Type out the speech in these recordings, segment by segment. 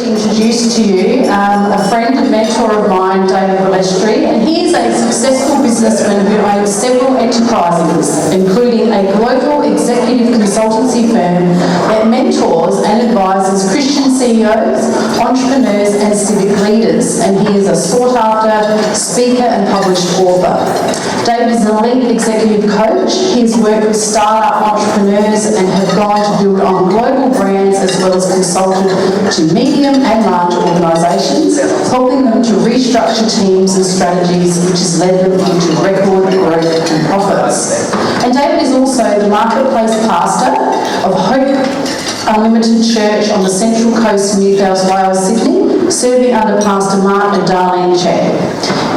introduce to you a friend and mentor of mine, David Balestri, and he is a successful businessman who owns several enterprises, including a global executive consultancy firm that mentors and advises Christian CEOs, entrepreneurs and civic leaders, and he is a sought-after speaker and published author. David is an elite executive coach. He has worked with startup entrepreneurs and have gone to build on global brands as well as consulted to medium and large organisations, helping them to restructure teams and strategies, which has led them into record growth and profits. And David is also the marketplace pastor of Hope Unlimited Church on the Central Coast of New South Wales, Sydney, serving under Pastor Mark and Darlene Chad.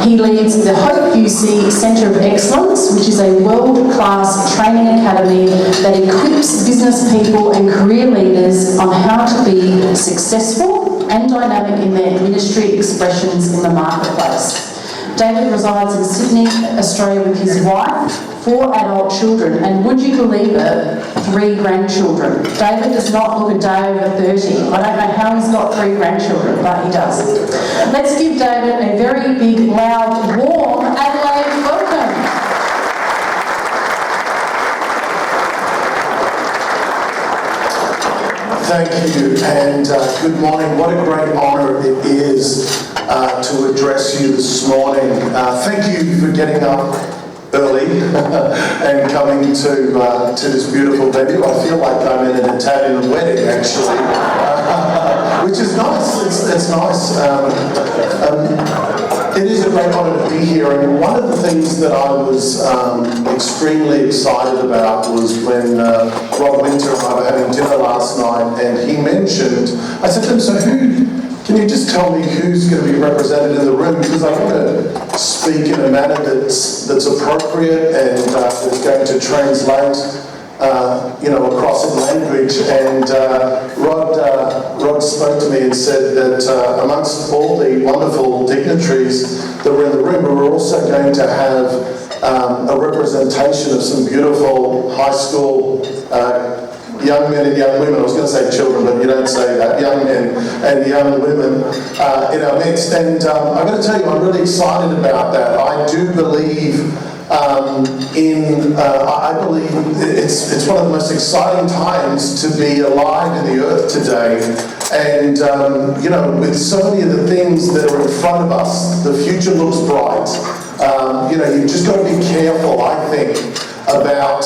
He leads the Hope UC Centre of Excellence, which is a world-class training academy that equips business people and career leaders on how to be successful and dynamic in their ministry expressions in the marketplace. David resides in Sydney, Australia with his wife, 4 adult children, and would you believe it, 3 grandchildren. David does not look a day over 30. I don't know how he's got 3 grandchildren, but he does. Let's give David a very big, loud, warm Adelaide welcome. Thank you, and good morning. What a great honour it is to address you this morning. Thank you for getting up early and coming to this beautiful venue. I feel like I'm in an Italian wedding, actually, which is nice. It's nice. It is a great honour to be here, and one of the things that I was extremely excited about was when Rob Winter and I were having dinner last night, and he mentioned, I said to him, so can you just tell me who's going to be represented in the room, because I want to speak in a manner that's appropriate and is going to translate across in language. And Rod spoke to me and said that amongst all the wonderful dignitaries that were in the room, we were also going to have a representation of some beautiful high school young men and young women. I was going to say children, but you don't say that. Young men and young women in our midst. And I'm going to tell you, I'm really excited about that. I do believe I believe it's one of the most exciting times to be alive in the earth today. And, with so many of the things that are in front of us, the future looks bright. You've just got to be careful, I think, about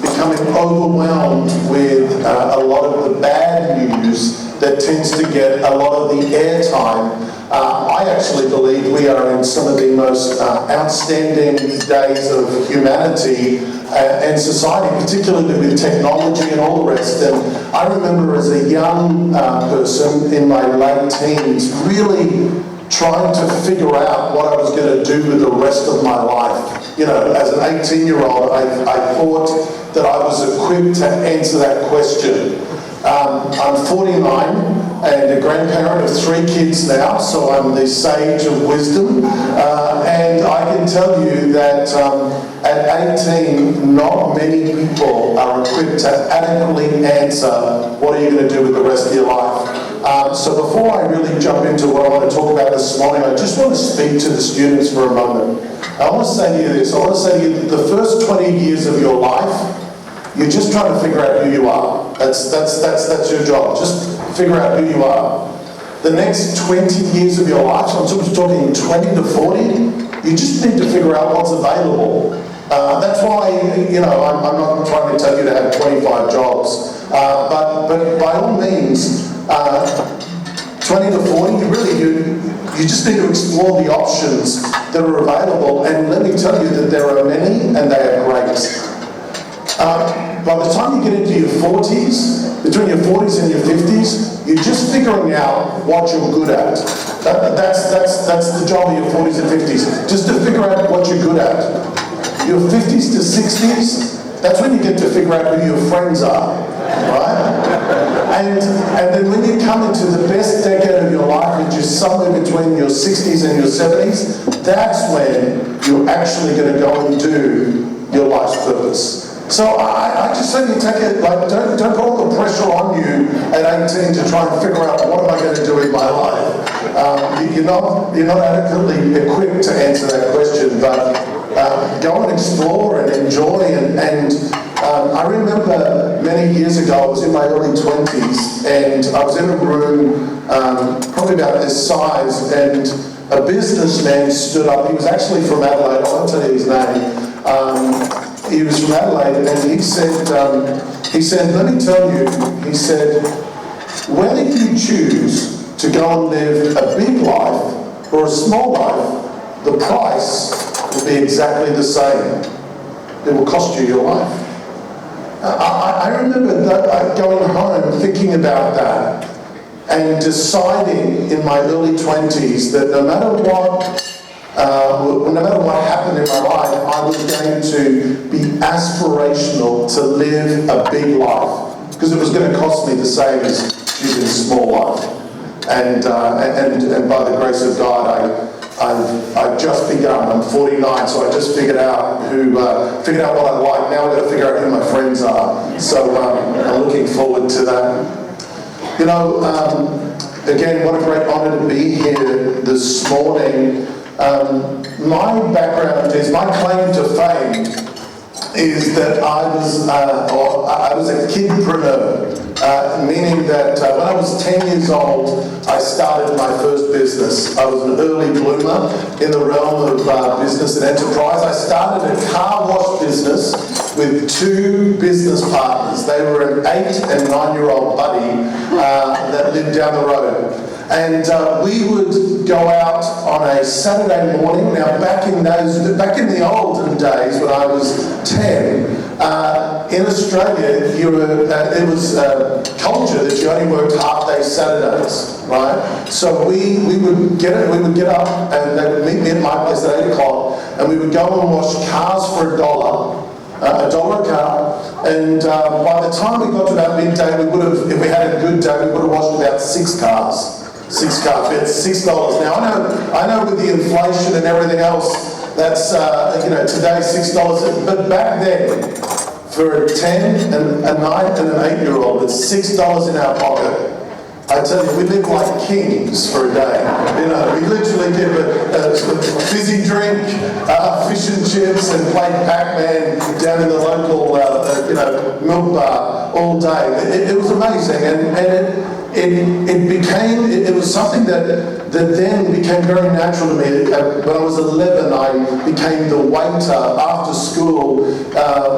becoming overwhelmed with a lot of the bad news that tends to get a lot of the airtime. I actually believe we are in some of the most outstanding days of humanity and society, particularly with technology and all the rest. And I remember as a young person in my late teens really trying to figure out what I was going to do with the rest of my life. As an 18-year-old, I thought that I was equipped to answer that question. I'm 49 and a grandparent of 3 kids now, so I'm the sage of wisdom. And I can tell you that at 18, not many people are equipped to adequately answer what are you going to do with the rest of your life. So before I really jump into what I want to talk about this morning, I just want to speak to the students for a moment. I want to say to you this. I want to say to you that the first 20 years of your life, you're just trying to figure out who you are. That's your job. Just figure out who you are. The next 20 years of your life, I'm talking 20 to 40, you just need to figure out what's available. That's why, I'm not trying to tell you to have 25 jobs. But by all means, 20 to 40, you just need to explore the options that are available. And let me tell you that there are many and they are great. By the time you get into your 40s, between your 40s and your 50s, you're just figuring out what you're good at. That's the job of your 40s and 50s, just to figure out what you're good at. Your 50s to 60s, that's when you get to figure out who your friends are, right? And then when you come into the best decade of your life, which is somewhere between your 60s and your 70s, that's when you're actually going to go and do your life's purpose. So I just say you take it, like, don't put all the pressure on you at 18 to try and figure out what am I going to do in my life. You're not adequately equipped to answer that question, but go and explore and enjoy. And I remember many years ago, I was in my early 20s, and I was in a room probably about this size, and a businessman stood up. He was actually from Adelaide. I won't tell you his name. He was from Adelaide, and he said, let me tell you, he said, whether you choose to go and live a big life or a small life, the price will be exactly the same. It will cost you your life. I remember that, going home thinking about that and deciding in my early 20s that no matter what happened in my life, I was going to be aspirational to live a big life, because it was going to cost me the same as living a small life. And by the grace of God, I've just begun. I'm 49, so I just figured out what I like. Now I've got to figure out who my friends are. So I'm looking forward to that. You know, again, what a great honour to be here this morning. My background is, my claim to fame is that I was a kidpreneur, meaning that when I was 10 years old, I started my first business. I was an early bloomer in the realm of business and enterprise. I started a car wash business with two business partners. They were an 8 and 9-year-old buddy that lived down the road. And we would go out on a Saturday morning. Now, back in the olden days when I was 10, in Australia, there was culture that you only worked half-day Saturdays, right? So we would get up, and they would meet me at my place at 8 o'clock, and we would go and wash cars for $1 a car, and by the time we got to about midday, if we had a good day, we would have washed about 6 cars. 6 cars, it's $6. Now I know with the inflation and everything else, that's today $6. But back then, for a 10, a 9, and an 8-year-old, it's $6 in our pocket. I tell you, we lived like kings for a day. You know, we literally did a fizzy drink, fish and chips, and played Pac-Man down in the local, milk bar all day. It was amazing, and it was something that then became very natural to me. When I was 11, I became the waiter after school.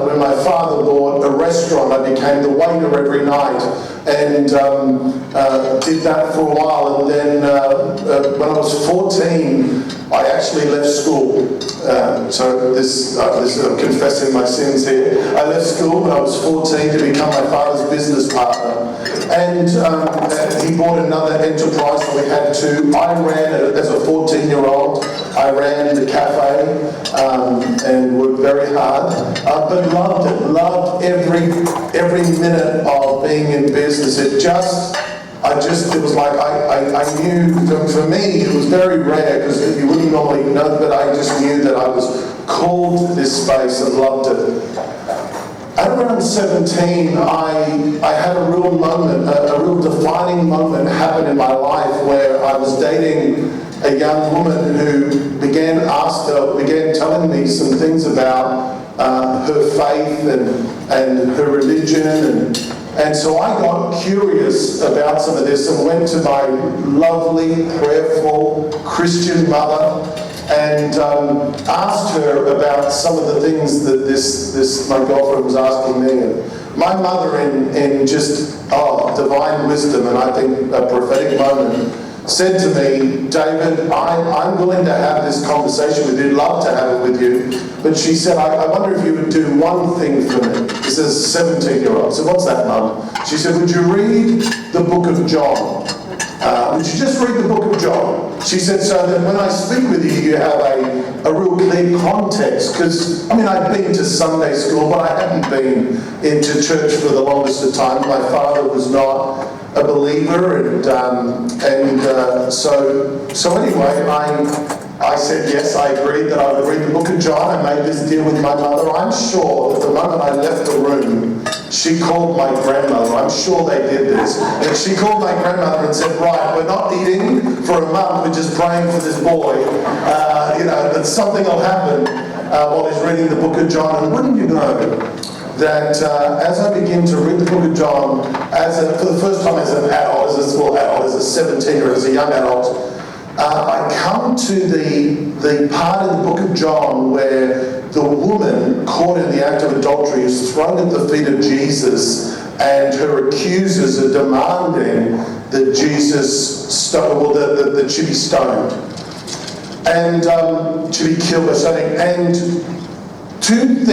When my father bought a restaurant, I became the waiter every night, and did that for a while. And then when I was 14, I actually left school. I'm confessing my sins here. I left school when I was 14 to become my father's business partner. And he bought another enterprise, so we had two. I ran it as a 14-year-old. I ran the cafe and worked very hard, but loved it. Loved every minute of being in business. It was like I knew, for me, it was very rare, because you wouldn't normally know, but I just knew that I was called to this space and loved it. At around 17, I had a real moment, a real defining moment happen in my life, where I was dating a young woman who began telling me some things about her faith and her religion, and so I got curious about some of this and went to my lovely, prayerful Christian mother and asked her about some of the things that my girlfriend was asking me. And my mother, in just divine wisdom, and I think a prophetic moment, said to me, David, I'm willing to have this conversation with you, love to have it with you, but she said, I wonder if you would do one thing for me. This is a 17-year-old. So what's that, Mum? She said, would you read the book of John? Would you just read the book of John? She said, so that when I speak with you, you have a real clear context. Because, I'd been to Sunday school, but I hadn't been into church for the longest of time. My father was not a believer, so anyway, I said yes, I agreed that I would read the book of John. I made this deal with my mother. I'm sure that the moment I left the room, she called my grandmother. I'm sure they did this. And she called my grandmother and said, right, we're not eating for a month, we're just praying for this boy. That something will happen while he's reading the book of John. And wouldn't you know that as I begin to read the book of John, for the first time as an adult, as a small adult, as a 17-year-old, as a young adult, I come to the part in the book of John where the woman caught in the act of adultery is thrown at the feet of Jesus, and her accusers are demanding that that she be stoned and to be killed by stoning. And two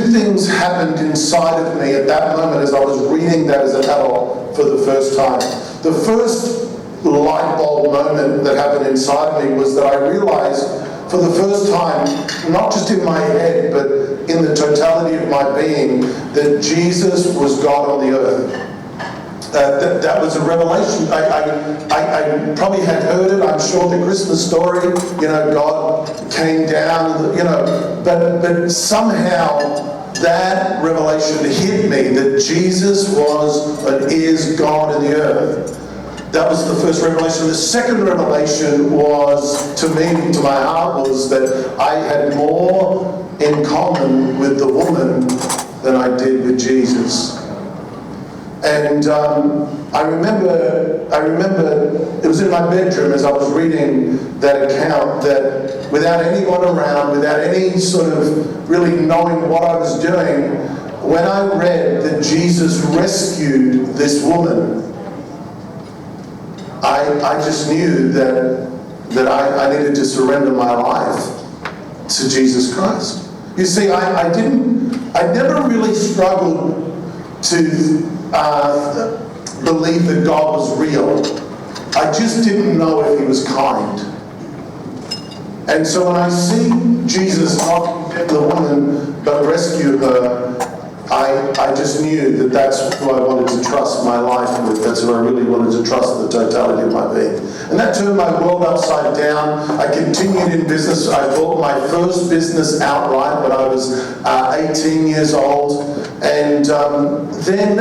things happened inside of me at that moment as I was reading that as an adult for the first time. The first light bulb moment that happened inside of me was that I realized for the first time, not just in my head, but in the totality of my being, that Jesus was God on the earth. That was a revelation. I probably had heard it. I'm sure the Christmas story, God came down, but somehow that revelation hit me that Jesus was and is God in the earth. That was the first revelation. The second revelation was, to me, to my heart, was that I had more in common with the woman than I did with Jesus. And I remember it was in my bedroom as I was reading that account, that without anyone around, without any sort of really knowing what I was doing, when I read that Jesus rescued this woman, I just knew that I needed to surrender my life to Jesus Christ. You see, I never really struggled to believe that God was real. I just didn't know if he was kind. And so when I see Jesus not condemn the woman but rescue her, I just knew that that's who I wanted to trust my life with. That's who I really wanted to trust the totality of my being. And that turned my world upside down. I continued in business. I bought my first business outright when I was 18 years old. And then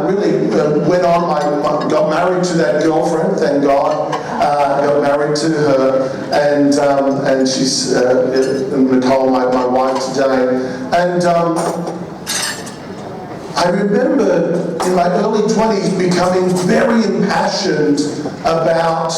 really went on. I got married to that girlfriend, thank God. Got married to her, and she's Nicole, my wife today. And I remember in my early 20s becoming very impassioned about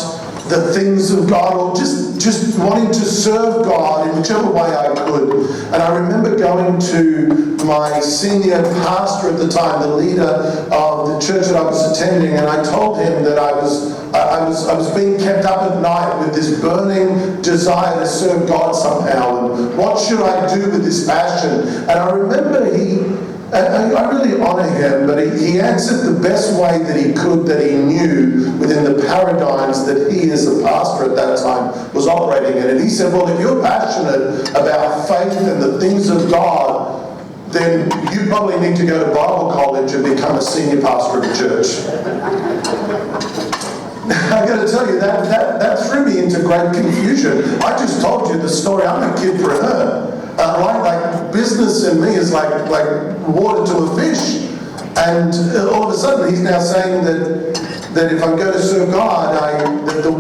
the things of God, or just wanting to serve God in whichever way I could. And I remember going to my senior pastor at the time, the leader of the church that I was attending, and I told him that I was being kept up at night with this burning desire to serve God somehow, and what should I do with this passion? And I remember I really honour him, but he answered the best way that he could, that he knew within the paradigms that he as a pastor at that time was operating in. And he said, well, if you're passionate about faith and the things of God, then you probably need to go to Bible college and become a senior pastor of a church. I got to tell you, that threw me into great confusion. I just told you the story. I'm a kidpreneur. Right? Like business in me is like water to a fish. And all of a sudden he's now saying that if I'm going to serve God, the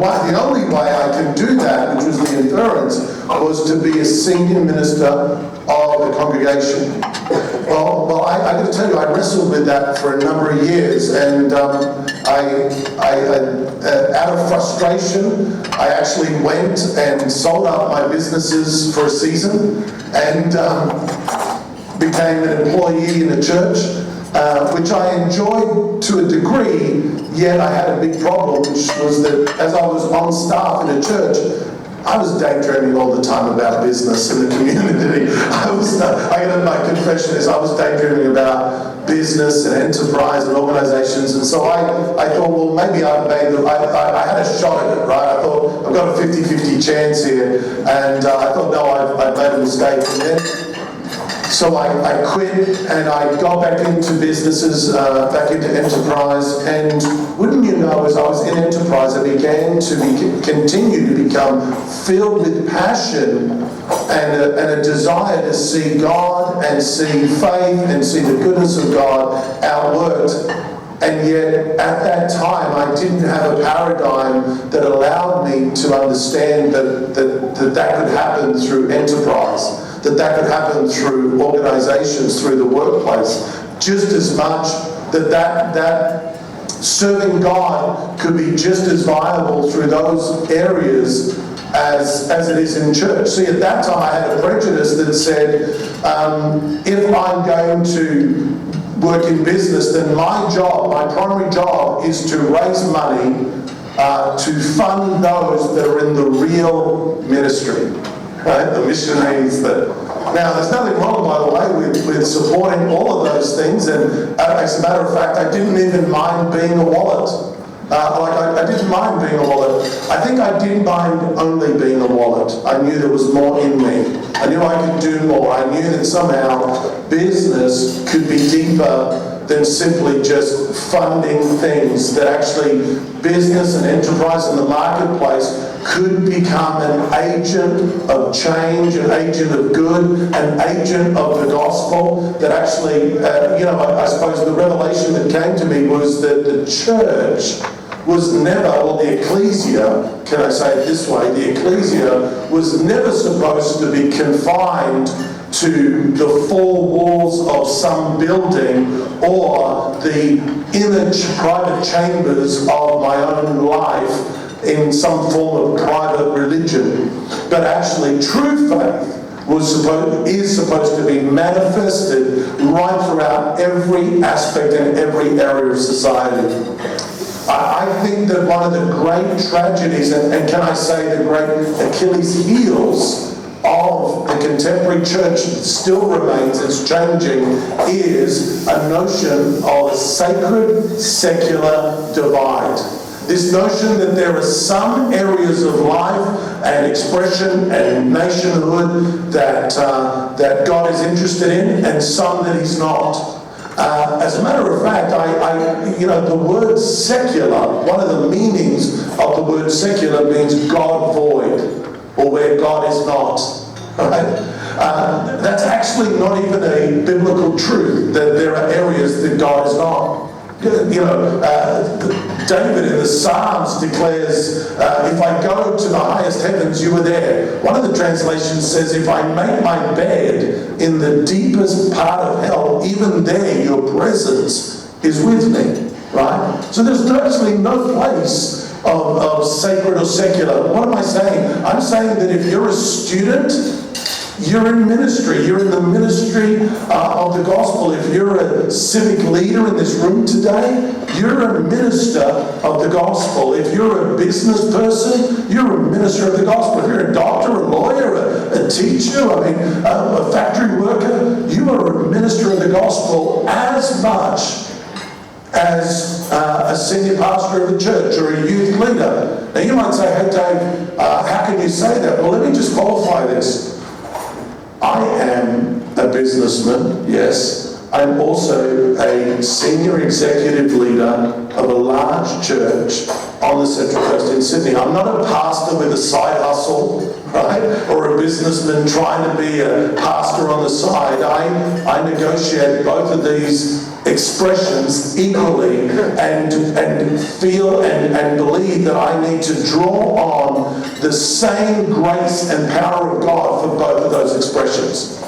only way I can do that, which was the inference, was to be a senior minister of the congregation. Well, I got to tell you, I wrestled with that for a number of years, and out of frustration, I actually went and sold out my businesses for a season and became an employee in a church, which I enjoyed to a degree, yet I had a big problem, which was that as I was on staff in a church, I was daydreaming all the time about business and the community. My confession is I was daydreaming about business and enterprise and organizations, and so I thought, well, maybe I had a shot at it, right? I thought, I've got a 50-50 chance here, and I thought, no, I've made a mistake. And then So I quit and I got back into businesses, back into enterprise, and wouldn't you know, as I was in enterprise, I began to continue to become filled with passion and a desire to see God and see faith and see the goodness of God outworked. And yet, at that time, I didn't have a paradigm that allowed me to understand that could happen through enterprise, that could happen through organizations, through the workplace, just as much that serving God could be just as viable through those areas as it is in church. See, at that time, I had a prejudice that said, if I'm going to work in business, then my primary job is to raise money to fund those that are in the real ministry, right? The missionaries Now, there's nothing wrong, by the way, with supporting all of those things, and as a matter of fact, I didn't even mind being a wallet. I didn't mind being a wallet. I think I didn't mind only being a wallet. I knew there was more in me. I knew I could do more. I knew that somehow business could be deeper than simply just funding things, that actually business and enterprise in the marketplace could become an agent of change, an agent of good, an agent of the gospel, that actually, I suppose the revelation that came to me was that the church was never, or the ecclesia, can I say it this way, the ecclesia was never supposed to be confined to the four walls of some building or the inner private chambers of my own life in some form of private religion. But actually true faith is supposed to be manifested right throughout every aspect and every area of society. I think that one of the great tragedies, and can I say the great Achilles heels of the contemporary church that still remains, it's changing, is a notion of a sacred secular divide. This notion that there are some areas of life and expression and nationhood that God is interested in, and some that He's not. As a matter of fact, the word secular, one of the meanings of the word secular means God void, or where God is not. Right? That's actually not even a biblical truth, that there are areas that God is not. David in the Psalms declares, if I go to the highest heavens, you are there. One of the translations says, if I make my bed in the deepest part of hell, even there your presence is with me. Right? So there's actually no place of sacred or secular. What am I saying? I'm saying that if you're a student, you're in ministry. You're in the ministry of the gospel. If you're a civic leader in this room today, you're a minister of the gospel. If you're a business person, you're a minister of the gospel. If you're a doctor, a lawyer, a teacher, a factory worker, you are a minister of the gospel as much as a senior pastor of the church or a youth leader. Now you might say, hey Dave, how can you say that? Well, let me just qualify this. I am a businessman, yes. I'm also a senior executive leader of a large church on the Central Coast in Sydney. I'm not a pastor with a side hustle, right? Or a businessman trying to be a pastor on the side. I negotiate both of these expressions equally and feel and believe that I need to draw on the same grace and power of God for both of those expressions.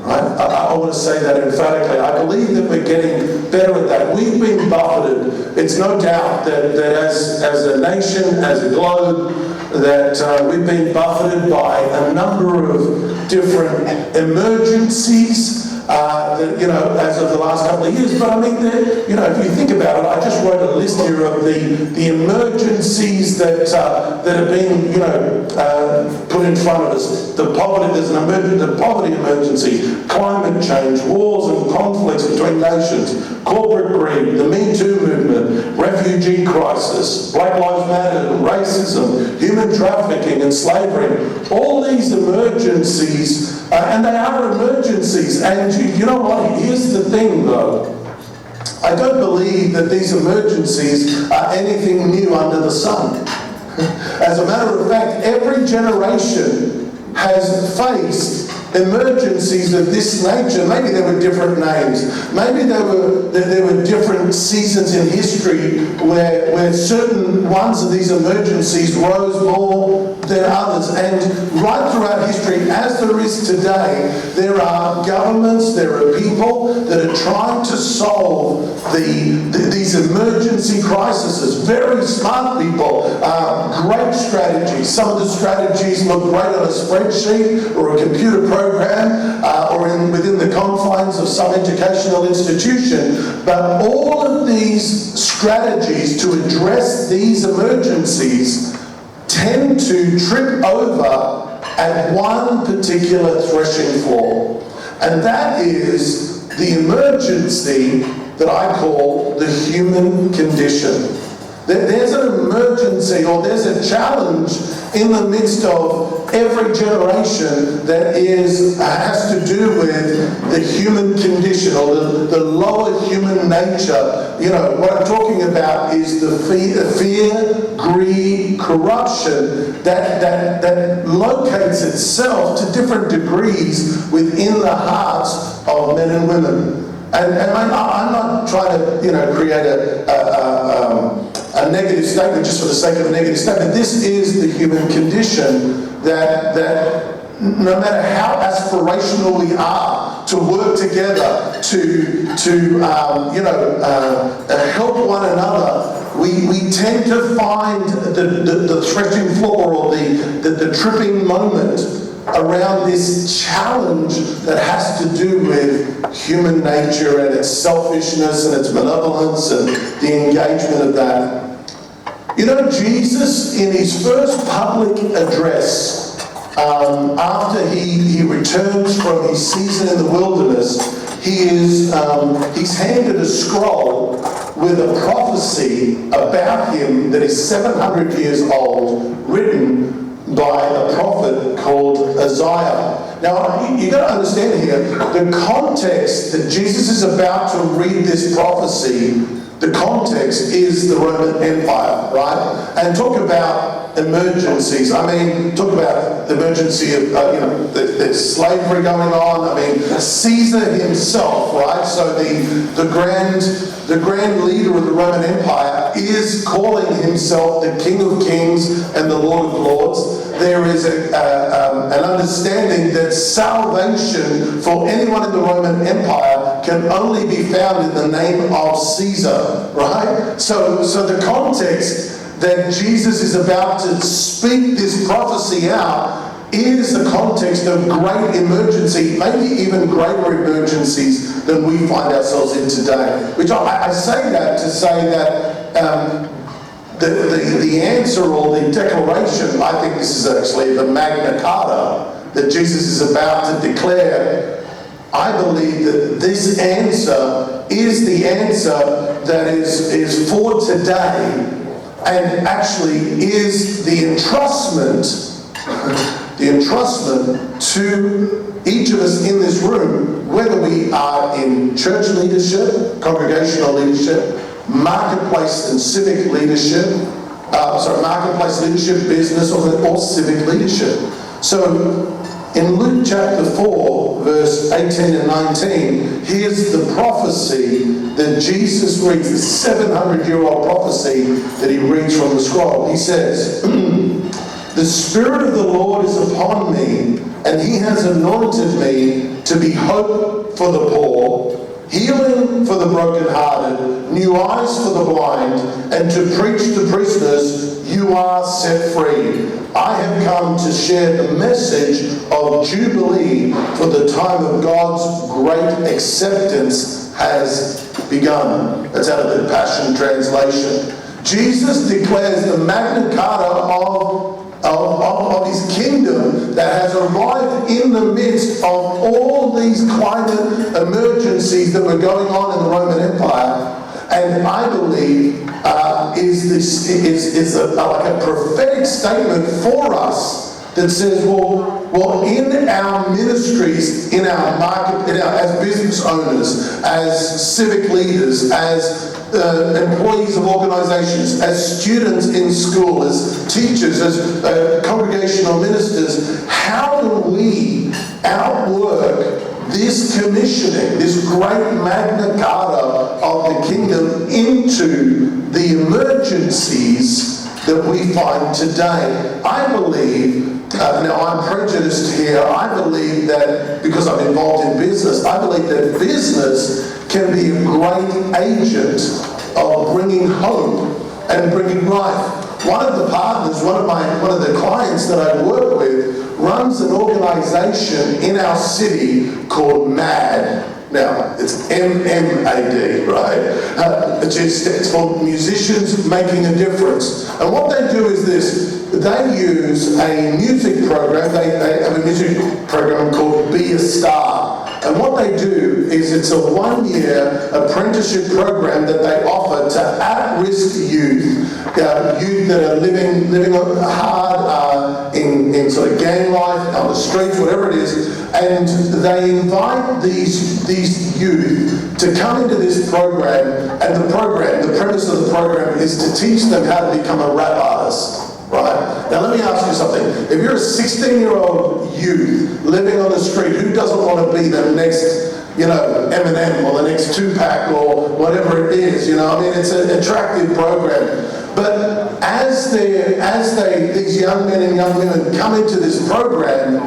Right? I want to say that emphatically. I believe that we're getting better at that. We've been buffeted. It's no doubt that as a nation, as a globe, that we've been buffeted by a number of different emergencies, as of the last couple of years. But I mean, if you think about it, I just wrote a list here of the emergencies that have been, put in front of us. The poverty, there's the poverty emergency, climate change, wars and conflicts between nations, corporate greed, the Me Too movement, refugee crisis, Black Lives Matter, racism, human trafficking and slavery. All these emergencies, and they are emergencies. And you know what? Here's the thing, though. I don't believe that these emergencies are anything new under the sun. As a matter of fact, every generation has faced emergencies of this nature. Maybe there were different names. Maybe there were different seasons in history where certain ones of these emergencies rose more than others. And right throughout history, as there is today, there are governments, there are people that are trying to solve these emergency crises. Very smart people, great strategies. Some of the strategies look great on a spreadsheet or a computer program, or within the confines of some educational institution. But all of these strategies to address these emergencies tend to trip over at one particular threshing floor. And that is the emergency that I call the human condition. There's an emergency, or there's a challenge in the midst of every generation that has to do with the human condition, or the lower human nature. What I'm talking about is the fear, greed, corruption that locates itself to different degrees within the hearts of men and women. And I'm not trying to, create a negative statement just for the sake of a negative statement. This is the human condition that no matter how aspirational we are to work together, to help one another, we tend to find the threshing floor, or the tripping moment around this challenge that has to do with human nature and its selfishness and its malevolence and the engagement of that. Jesus, in his first public address, after he returns from his season in the wilderness, he's handed a scroll with a prophecy about him that is 700 years old, written by a prophet called Isaiah. Now, you've got to understand here, the context that Jesus is about to read this prophecy, the context is the Roman Empire, right? And talk about emergencies. I mean, talk about the emergency of, there's slavery going on. I mean, Caesar himself, right? So the grand leader of the Roman Empire is calling himself the King of Kings and the Lord of Lords. There is an understanding that salvation for anyone in the Roman Empire can only be found in the name of Caesar, right? So the context that Jesus is about to speak this prophecy out is the context of great emergency, maybe even greater emergencies than we find ourselves in today. Which I say that to say that the answer, or the declaration, I think this is actually the Magna Carta that Jesus is about to declare. I believe that this answer is the answer that is for today, and actually is the entrustment to each of us in this room, whether we are in church leadership, congregational leadership, marketplace and civic leadership, marketplace leadership, business, or civic leadership. So in Luke chapter 4, verse 18 and 19, here's the prophecy that Jesus reads, the 700-year-old prophecy that he reads from the scroll. He says, "The Spirit of the Lord is upon me, and he has anointed me to be hope for the poor, healing for the brokenhearted, new eyes for the blind, and to preach to prisoners, you are set free, I have come to share the message of Jubilee, for the time of God's great acceptance has begun. That's out of the Passion Translation. Jesus declares the Magna Carta of his kingdom that has arrived in the midst of all these climate emergencies that were going on in the Roman Empire. And I believe is like a prophetic statement for us that says, well, in our ministries, in our market, as business owners, as civic leaders, as employees of organisations, as students in school, as teachers, as congregational ministers, how do we outwork this commissioning, this great Magna Carta of the kingdom into the emergencies that we find today? I believe, now I'm prejudiced here, I believe that, because I'm involved in business, I believe that business can be a great agent of bringing hope and bringing life. One of the partners, one of the clients that I work with, runs an organisation in our city called MAD. Now, it's M-M-A-D, right? It's for Musicians Making a Difference. And what they do is this: they use a music program, they have a music program called Be a Star. And what they do is it's a 1-year apprenticeship program that they offer to at-risk youth, youth that are living hard in sort of gang life, on the streets, whatever it is, and they invite these youth to come into this program, and the premise of the program is to teach them how to become a rap artist. Right? Now let me ask you something. If you're a 16-year-old youth living on the street, who doesn't want to be the next, Eminem or the next Tupac or whatever it is, it's an attractive program. But as these young men and young women come into this program,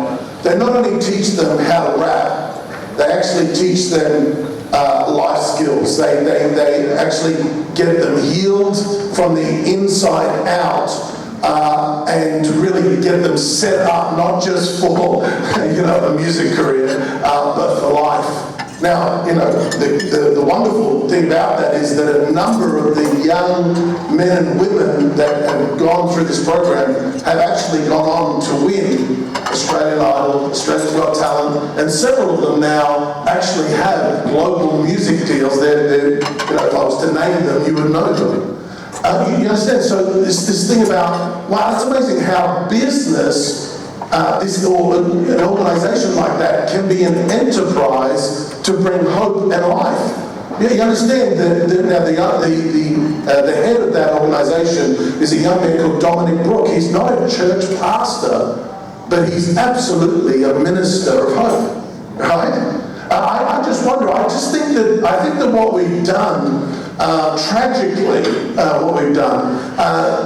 they not only teach them how to rap, they actually teach them life skills. They actually get them healed from the inside out. And really get them set up not just for a music career, but for life. Now, the wonderful thing about that is that a number of the young men and women that have gone through this program have actually gone on to win Australian Idol, Australia's Got Talent, and several of them now actually have global music deals. If I was to name them, you would know them. You understand? So this thing about, wow, it's amazing how business, an organisation like that can be an enterprise to bring hope and life. Yeah, you understand that the head of that organisation is a young man called Dominic Brooke. He's not a church pastor, but he's absolutely a minister of hope, right? I just wonder. I think that what we've done, tragically, what we've done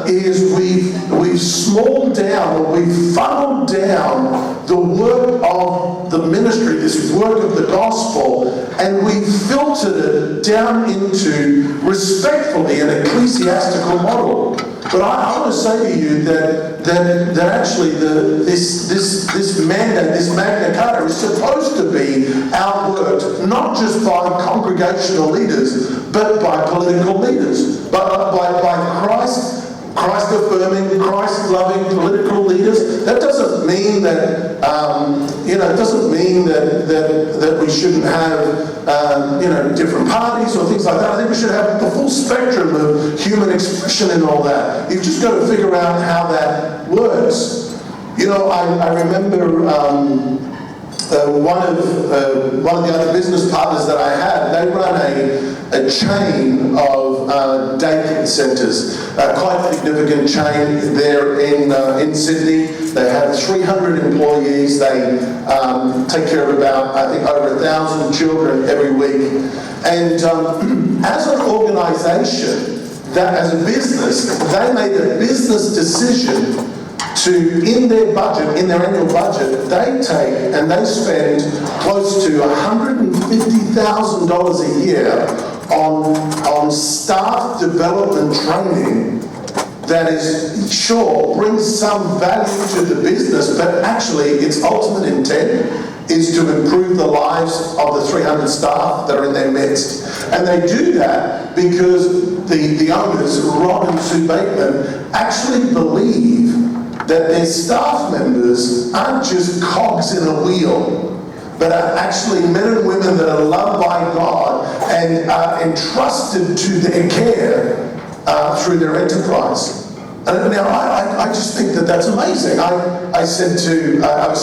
is we've smalled down, or we've funneled down the work of the ministry, this work of the gospel, and we've filtered it down into, respectfully, an ecclesiastical model. But I want to say to you that actually this mandate, this Magna Carta, is supposed to be outworked not just by congregational leaders, but by political leaders, by Christ-affirming, Christ-loving political leaders. That doesn't mean that that we shouldn't have different parties or things like that. I think we should have the full spectrum of human expression and all that. You've just got to figure out how that works. I remember one of the other business partners that I had. They run a chain of daycare centres, quite a significant chain there in Sydney. They have 300 employees. They take care of about, I think, over 1,000 children every week. And as an organisation, as a business, they made a business decision to, in their annual budget, they take and they spend close to $150,000 a year on staff development training that is, sure, brings some value to the business, but actually its ultimate intent is to improve the lives of the 300 staff that are in their midst. And they do that because the owners, Rob and Sue Bateman, actually believe that their staff members aren't just cogs in a wheel, but are actually men and women that are loved by God and are entrusted to their care through their enterprise. And now, I just think that that's amazing. I was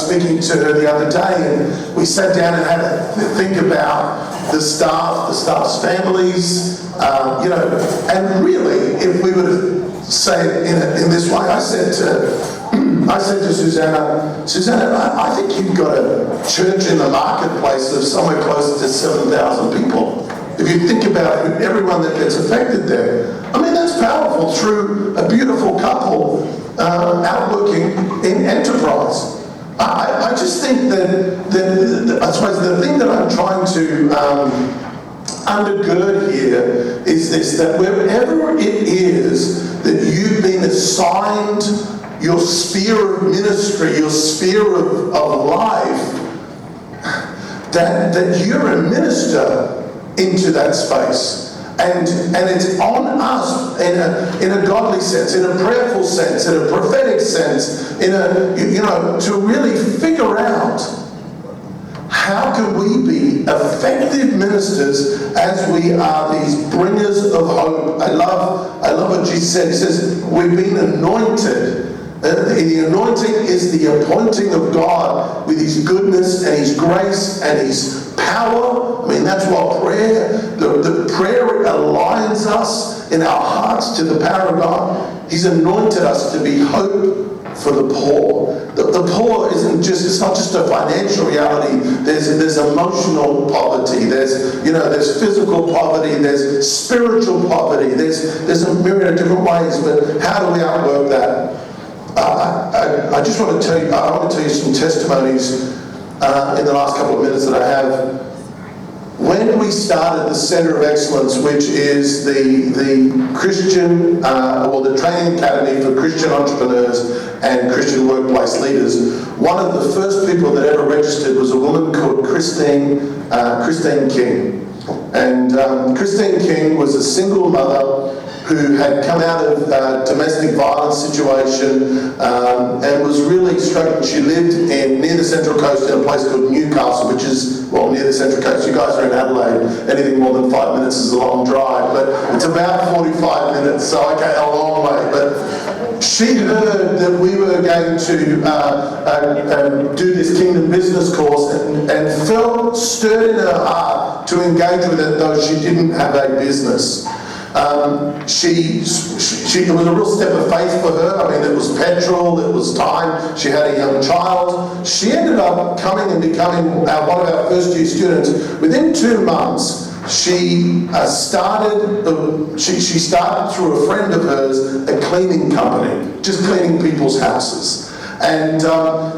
speaking to her the other day, and we sat down and had to think about the staff's families, and really, if we were to say it in this way, I said to Susanna, I think you've got a church in the marketplace of somewhere close to 7,000 people. If you think about it, everyone that gets affected there, I mean, that's powerful through a beautiful couple out working in enterprise. I just think that I suppose the thing that I'm trying to undergird here is this, that wherever it is that you've been assigned your sphere of ministry, your sphere of life, that you're a minister into that space. And it's on us in a godly sense, in a prayerful sense, in a prophetic sense, to really figure out how can we be effective ministers as we are these bringers of hope. I love what Jesus said. He says, we've been anointed. The anointing is the appointing of God with His goodness and His grace and His power. I mean, that's what the prayer aligns us in our hearts to the power of God. He's anointed us to be hope for the poor. The poor it's not just a financial reality. There's emotional poverty. There's physical poverty. There's spiritual poverty. There's a myriad of different ways. But how do we outwork that? I just want to tell you. I want to tell you some testimonies in the last couple of minutes that I have. When we started the Centre of Excellence, which is the Christian, or the training academy for Christian entrepreneurs and Christian workplace leaders, one of the first people that ever registered was a woman called Christine King. And Christine King was a single mother who had come out of a domestic violence situation and was really struggling. She lived near the Central Coast in a place called Newcastle, which is, well, near the Central Coast. You guys are in Adelaide. Anything more than 5 minutes is a long drive, but it's about 45 minutes, so okay, a long way. But she heard that we were going to do this Kingdom Business course and felt stirred in her heart to engage with it, though she didn't have a business. It was a real step of faith for her. I mean, it was petrol, it was time. She had a young child. She ended up coming and becoming one of our first year students. Within 2 months, she started through a friend of hers a cleaning company, just cleaning people's houses. And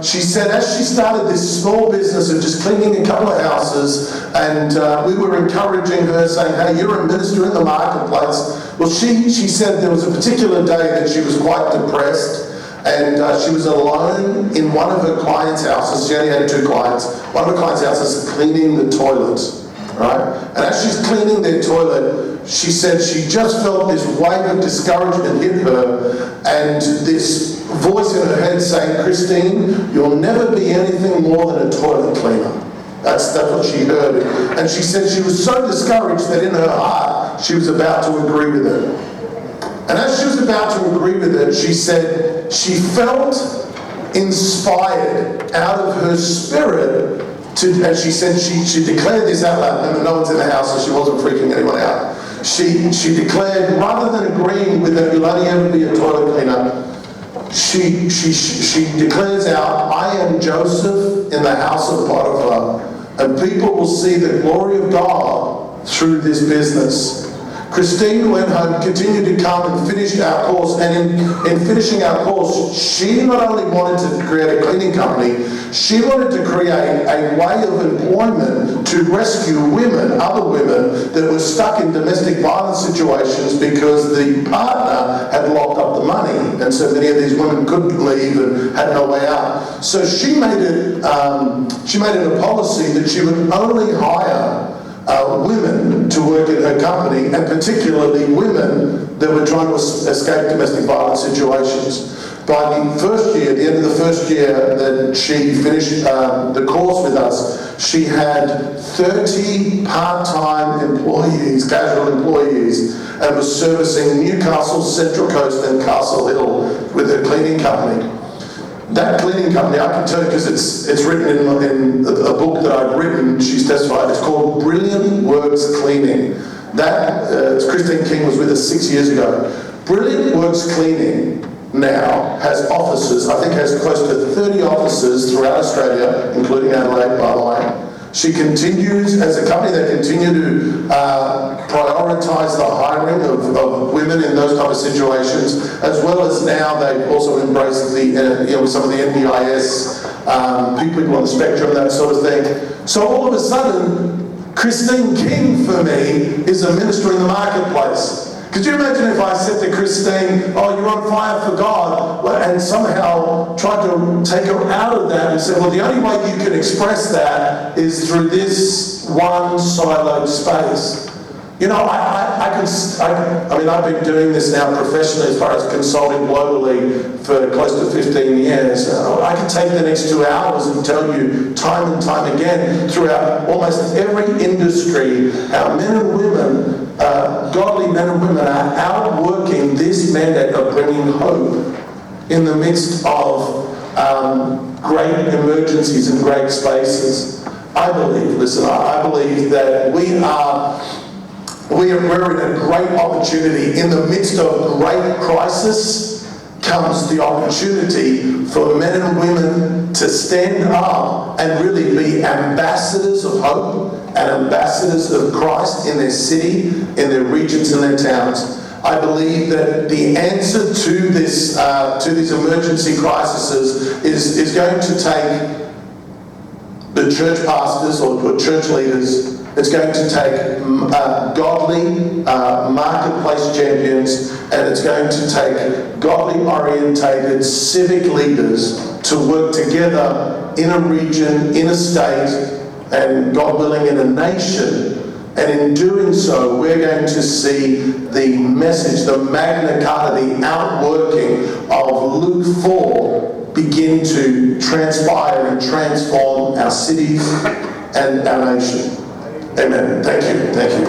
she said, as she started this small business of just cleaning a couple of houses, and we were encouraging her, saying, hey, you're a minister in the marketplace. Well, she said there was a particular day that she was quite depressed, and she was alone in one of her clients' houses. She only had 2 clients. One of her clients' houses cleaning the toilets. Right? And as she's cleaning their toilet, she said she just felt this wave of discouragement hit her, and this voice in her head saying, Christine, you'll never be anything more than a toilet cleaner. That's what she heard. And she said she was so discouraged that in her heart, she was about to agree with it. And as she was about to agree with it, she said she felt inspired out of her spirit and she said she declared this out loud, and no one's in the house, so she wasn't freaking anyone out. She declared, rather than agreeing with that you'll only ever be a toilet cleaner, she declares out, I am Joseph in the house of Potiphar, and people will see the glory of God through this business. Christine went home, continued to come and finished our course, and in finishing our course, she not only wanted to create a cleaning company, she wanted to create a way of employment to rescue women, other women, that were stuck in domestic violence situations because the partner had locked up the money, and so many of these women couldn't leave and had no way out. So she made it a policy that she would only hire women to work in her company, and particularly women that were trying to escape domestic violence situations. By the first year, at the end of the first year that she finished the course with us, she had 30 part-time employees, casual employees, and was servicing Newcastle, Central Coast and Castle Hill with her cleaning company. That cleaning company, I can tell you because it's written in a book that I've written, she's testified, it's called Brilliant Works Cleaning. Christine King was with us 6 years ago. Brilliant Works Cleaning now has offices, I think has close to 30 offices throughout Australia, including Adelaide, by the way. She continues, as a company, they continue to prioritise the hiring of women in those type of situations, as well as now they've also embraced the, some of the NDIS, people on the spectrum, that sort of thing. So all of a sudden, Christine King, for me, is a minister in the marketplace. Could you imagine if I said to Christine, oh, you're on fire for God, and somehow tried to take her out of that and said, well, the only way you can express that is through this one siloed space. You know, I've been doing this now professionally as far as consulting globally for close to 15 years. I could take the next 2 hours and tell you time and time again throughout almost every industry, our men and women, godly men and women are outworking this mandate of bringing hope in the midst of great emergencies and great spaces. I believe that we're in a great opportunity. In the midst of great crisis comes the opportunity for men and women to stand up and really be ambassadors of hope and ambassadors of Christ in their city, in their regions, and their towns. I believe that the answer to this, to these emergency crises is going to take the church pastors or church leaders. It's going to take godly marketplace champions, and it's going to take godly orientated civic leaders to work together in a region, in a state, and God willing in a nation. And in doing so, we're going to see the message, the Magna Carta, the outworking of Luke 4 begin to transpire and transform our cities and our nation. Amen. Thank you. Thank you.